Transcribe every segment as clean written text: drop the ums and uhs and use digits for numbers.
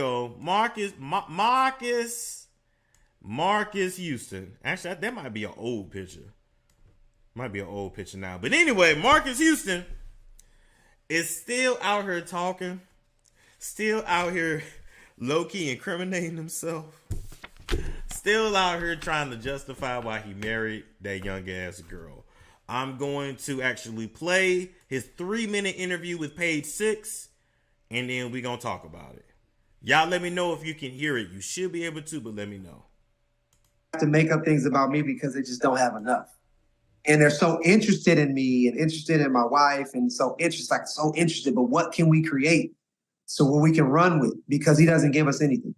go. Marcus Houston. Actually, that might be an old picture. Might be an old picture now. But anyway, Marcus Houston is still out here talking. Still out here low-key incriminating himself. Still out here trying to justify why he married that young ass girl. I'm going to actually play his 3-minute interview with Page 6, and then we're going to talk about it. Y'all let me know if you can hear it. You should be able to, but let me know. To make up things about me because they just don't have enough. And they're so interested in me and interested in my wife and so interested, but what can we create so what we can run with? Because he doesn't give us anything,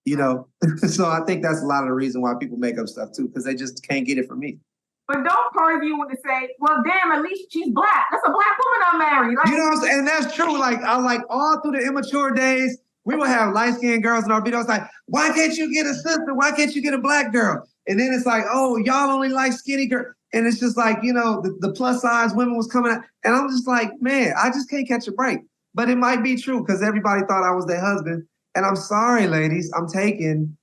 you know? So I think that's a lot of the reason why people make up stuff too, because they just can't get it from me. But don't part of you want to say, well, damn, at least she's black. That's a black woman I'm married. Like, you know what I'm saying? And that's true. Like, I like all through the immature days, we would have light-skinned girls in our videos like, why can't you get a sister? Why can't you get a black girl? And then it's like, oh, y'all only like skinny girls. And it's just like, you know, the plus size women was coming out. And I'm just like, man, I just can't catch a break. But it might be true because everybody thought I was their husband. And I'm sorry, ladies, I'm taken.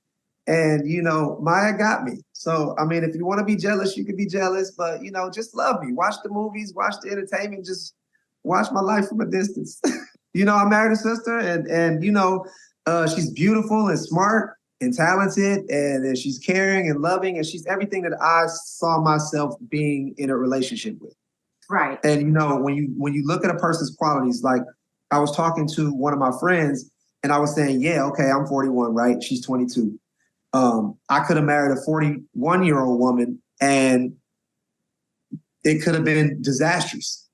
And, you know, Maya got me. So, I mean, if you want to be jealous, you can be jealous. But, you know, just love me. Watch the movies, watch the entertainment. Just watch my life from a distance. You know, I married a sister and you know, she's beautiful and smart and talented and she's caring and loving and she's everything that I saw myself being in a relationship with. right. And, you know, when you look at a person's qualities, like I was talking to one of my friends and I was saying, yeah, okay, I'm 41, right? She's 22. I could have married a 41-year-old woman and it could have been disastrous.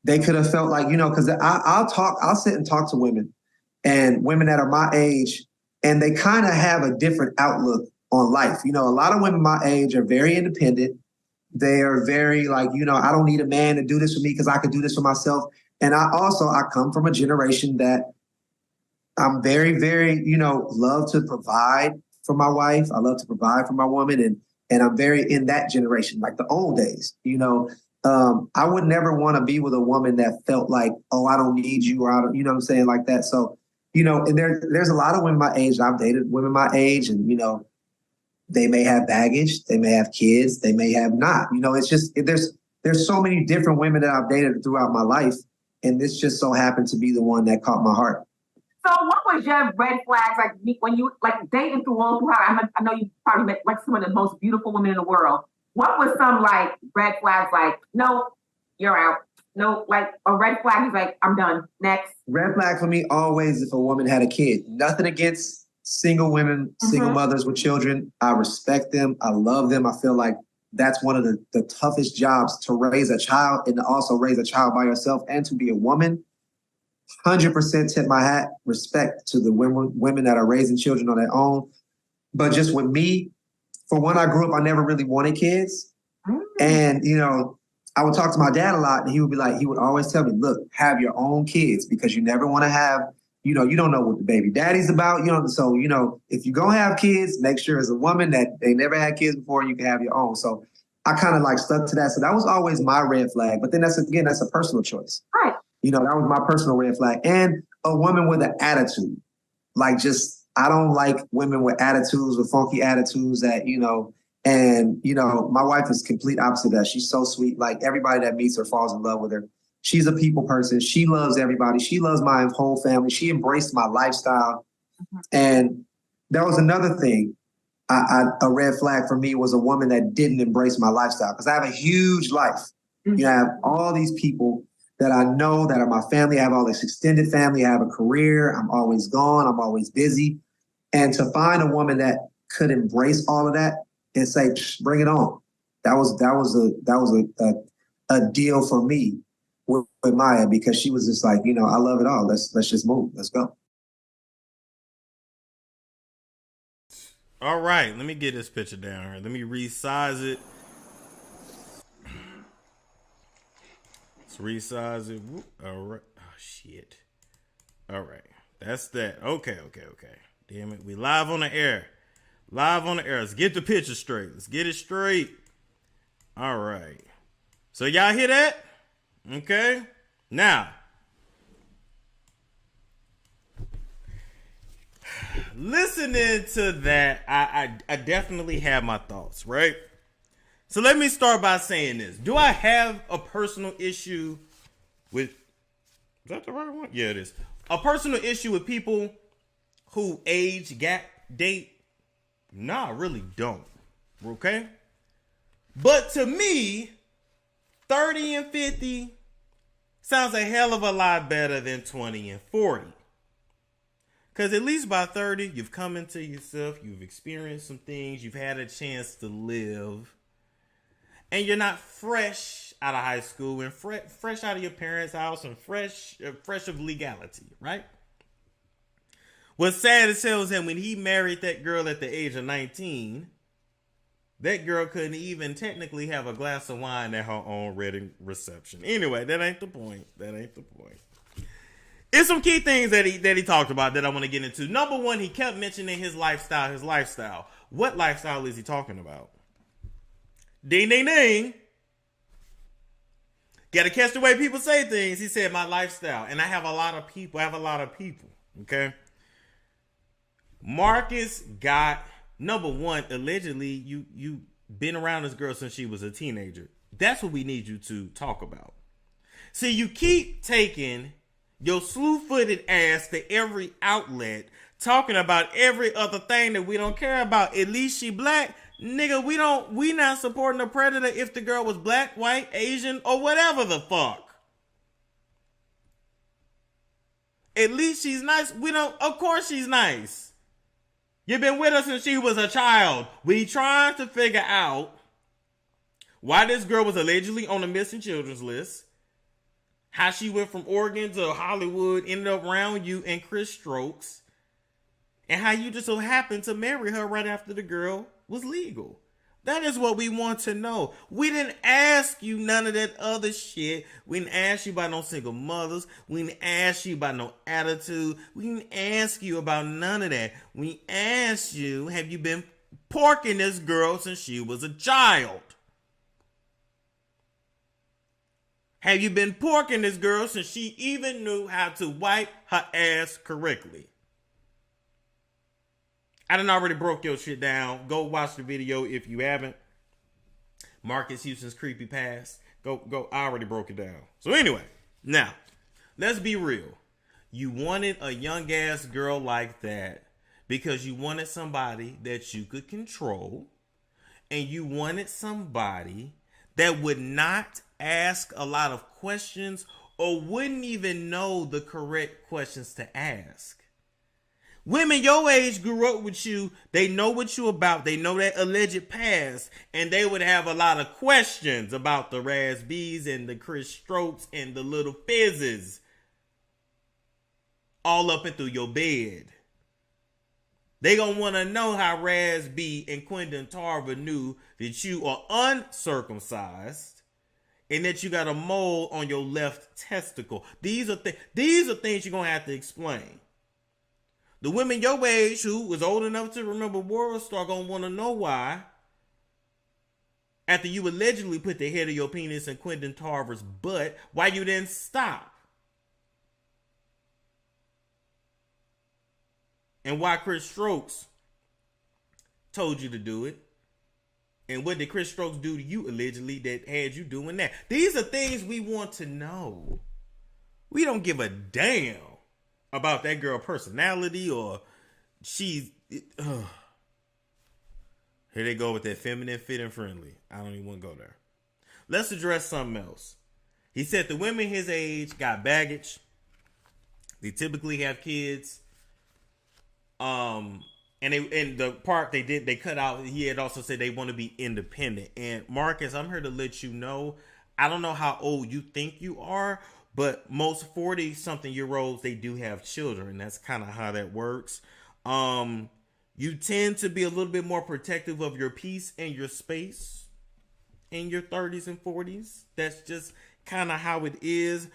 They could have felt like, you know, because I'll sit and talk to women and women that are my age, and they kind of have a different outlook on life. You know, a lot of women my age are very independent. They are very like, you know, I don't need a man to do this for me because I can do this for myself. And I come from a generation that I'm very, very, you know, love to provide for my wife. I love to provide for my woman. And I'm very in that generation, like the old days, you know. I would never want to be with a woman that felt like, oh, I don't need you, or I don't, you know what I'm saying, like that. So, you know, and there's a lot of women my age. I've dated women my age, and you know, they may have baggage, they may have kids, they may have not. You know, it's just there's so many different women that I've dated throughout my life, and this just so happened to be the one that caught my heart. So what was your red flags like when you like dating through all through how I know you probably met like some of the most beautiful women in the world. What was some like red flags like, no, you're out. No, like a red flag is like, I'm done. Next. Red flag for me always if a woman had a kid. Nothing against single women, single mothers with children. I respect them. I love them. I feel like that's one of the toughest jobs to raise a child and to also raise a child by yourself and to be a woman. 100% tip my hat. Respect to the women that are raising children on their own. But just with me, for when I grew up, I never really wanted kids. And, you know, I would talk to my dad a lot and he would always tell me, look, have your own kids because you never want to have, you know, you don't know what the baby daddy's about. You know, so, you know, if you're going to have kids, make sure as a woman that they never had kids before, you can have your own. So I kind of like stuck to that. So that was always my red flag. But then that's a personal choice. Right. You know, that was my personal red flag. And a woman with an attitude, like just, I don't like women with attitudes, with funky attitudes that, you know, and, you know, my wife is complete opposite of that. She's so sweet. Like everybody that meets her falls in love with her. She's a people person. She loves everybody. She loves my whole family. She embraced my lifestyle. And that was another thing. A red flag for me was a woman that didn't embrace my lifestyle because I have a huge life. You have all these people that I know that are my family. I have all this extended family. I have a career. I'm always gone. I'm always busy. And to find a woman that could embrace all of that and say, bring it on. That was a deal for me with Maya because she was just like, you know, I love it all. Let's just move. Let's go. All right. Let me get this picture down here. Let me resize it. Let's resize it. Whoop. All right. Oh, shit. All right. That's that. Okay. Damn it. We live on the air. Let's get the picture straight. Let's get it straight. All right. So y'all hear that? Okay. Now, listening to that, I definitely have my thoughts, right? So let me start by saying this. Do I have a personal issue with... Is that the right one? Yeah, it is. A personal issue with people who age gap date? Nah, I really don't. Okay? But to me, 30 and 50 sounds a hell of a lot better than 20 and 40. Because at least by 30, you've come into yourself, you've experienced some things, you've had a chance to live, and you're not fresh out of high school and fresh out of your parents' house and fresh of legality, right? What's sad as hell is that when he married that girl at the age of 19, that girl couldn't even technically have a glass of wine at her own wedding reception. Anyway, that ain't the point. It's some key things that he talked about that I want to get into. Number one, he kept mentioning his lifestyle. What lifestyle is he talking about? Ding, ding, ding. Got to catch the way people say things. He said my lifestyle. And I have a lot of people. Okay? Marques got, number one, allegedly, you been around this girl since she was a teenager. That's what we need you to talk about. See, you keep taking your slew-footed ass to every outlet, talking about every other thing that we don't care about. At least she black. Nigga, we not supporting a predator if the girl was black, white, Asian, or whatever the fuck. At least she's nice. Of course she's nice. You've been with her since she was a child. We trying to figure out why this girl was allegedly on the missing children's list. How she went from Oregon to Hollywood, ended up around you and Chris Strokes. And how you just so happened to marry her right after the girl was legal. That is what we want to know. We didn't ask you none of that other shit. We didn't ask you about no single mothers. We didn't ask you about no attitude. We didn't ask you about none of that. We asked you, have you been porking this girl since she was a child? Have you been porking this girl since she even knew how to wipe her ass correctly? I done already broke your shit down. Go watch the video if you haven't. Marques Houston's creepy past. Go. I already broke it down. So anyway, now, let's be real. You wanted a young ass girl like that because you wanted somebody that you could control. And you wanted somebody that would not ask a lot of questions or wouldn't even know the correct questions to ask. Women your age grew up with you. They know what you about. They know that alleged past. And they would have a lot of questions about the Raz B's and the Chris Strokes and the little fizzes all up and through your bed. They gonna want to know how Raz B and Quentin Tarver knew that you are uncircumcised and that you got a mole on your left testicle. These are things you're gonna have to explain. The women your age who was old enough to remember World Star gonna want to know why, after you allegedly put the head of your penis in Quentin Tarver's butt, why you didn't stop. And why Chris Strokes told you to do it. And what did Chris Strokes do to you allegedly that had you doing that? These are things we want to know. We don't give a damn about that girl personality or she's... Here they go with that feminine, fit, and friendly. I don't even want to go there. Let's address something else. He said the women his age got baggage. They typically have kids. And the part they cut out, he had also said they want to be independent. And Marques, I'm here to let you know, I don't know how old you think you are, but most 40-something-year-olds, they do have children. That's kind of how that works. You tend to be a little bit more protective of your peace and your space in your 30s and 40s. That's just kind of how it is.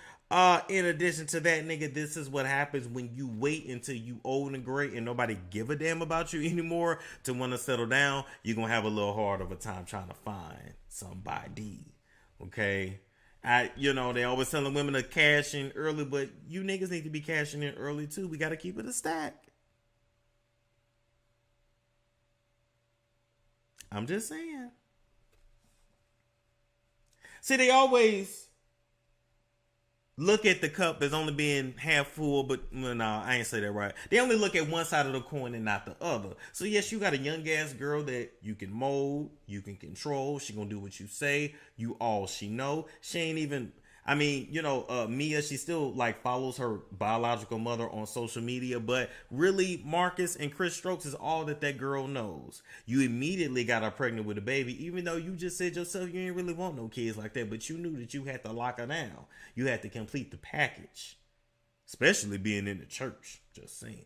In addition to that, nigga, this is what happens when you wait until you old and gray and nobody give a damn about you anymore to want to settle down. You're going to have a little hard of a time trying to find somebody. Okay? They always telling women to cash in early, but you niggas need to be cashing in early too. We got to keep it a stack. I'm just saying. See, they always look at the cup as only being half full, but well, no, I ain't say that right. They only look at one side of the coin and not the other. So yes, you got a young ass girl that you can mold, you can control. She gonna do what you say. You all she know. She ain't even. I mean, you know, Mia, she still like follows her biological mother on social media, but really Marcus and Chris Stokes is all that girl knows. You immediately got her pregnant with a baby, even though you just said yourself you didn't really want no kids like that, but you knew that you had to lock her down. You had to complete the package, especially being in the church, just saying.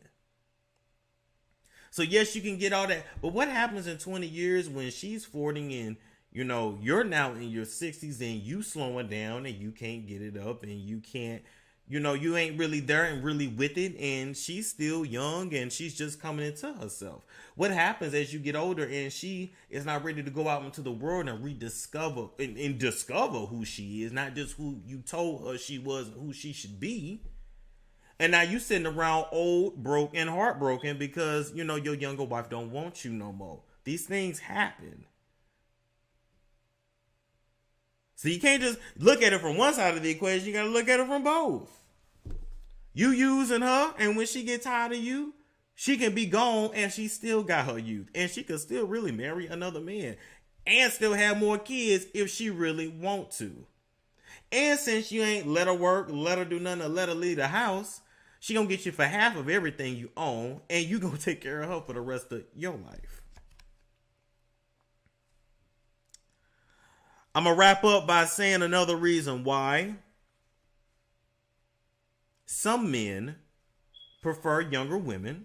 So yes, you can get all that, but what happens in 20 years when she's 40 and you know, you're now in your 60s and you slowing down and you can't get it up and you can't, you know, you ain't really there and really with it, and she's still young and she's just coming into herself. What happens as you get older and she is not ready to go out into the world and rediscover and discover who she is, not just who you told her she was and who she should be. And now you sitting around old, broke, and heartbroken because, you know, your younger wife don't want you no more. These things happen. So you can't just look at it from one side of the equation. You got to look at it from both. You using her, and when she get tired of you, she can be gone, and she still got her youth. And she could still really marry another man and still have more kids if she really want to. And since you ain't let her work, let her do nothing, or let her leave the house, she gonna get you for half of everything you own, and you gonna take care of her for the rest of your life. I'm going to wrap up by saying another reason why some men prefer younger women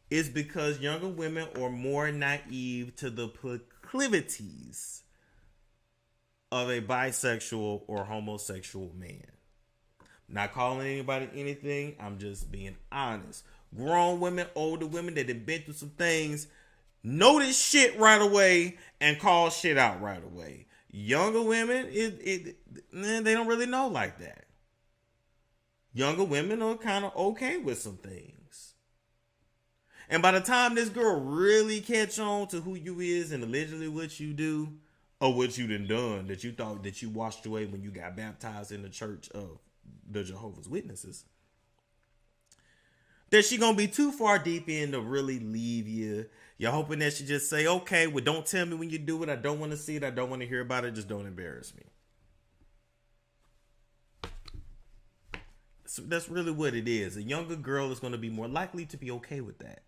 is because younger women are more naive to the proclivities of a bisexual or homosexual man. Not calling anybody anything. I'm just being honest. Grown women, older women that have been through some things notice shit right away and call shit out right away. Younger women, they don't really know like that. Younger women are kind of okay with some things. And by the time this girl really catch on to who you is and allegedly what you do, or what you done that you thought that you washed away when you got baptized in the church of the Jehovah's Witnesses, that she gonna be too far deep in to really leave you. You're hoping that she just say, okay, well, don't tell me when you do it. I don't want to see it. I don't want to hear about it. Just don't embarrass me. So that's really what it is. A younger girl is going to be more likely to be okay with that.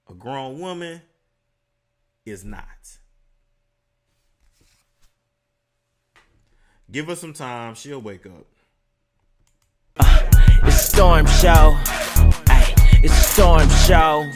A grown woman is not. Give her some time. She'll wake up. It's a storm show. Ay, it's a storm show.